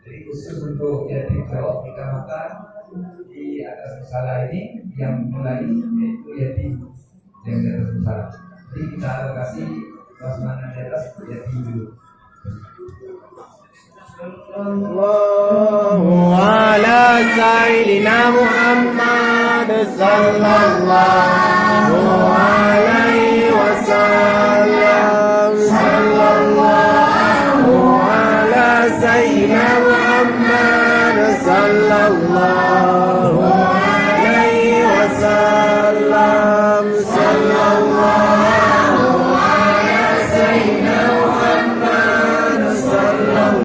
Jadi khusus untuk yatim piatu di kecamatan di atas musala ini yang mulai yaitu yatim yang di atas musala. Jadi kita alokasi prasmanan di atas yatim dulu. Sallallahu ala sayyidina Muhammad sallallahu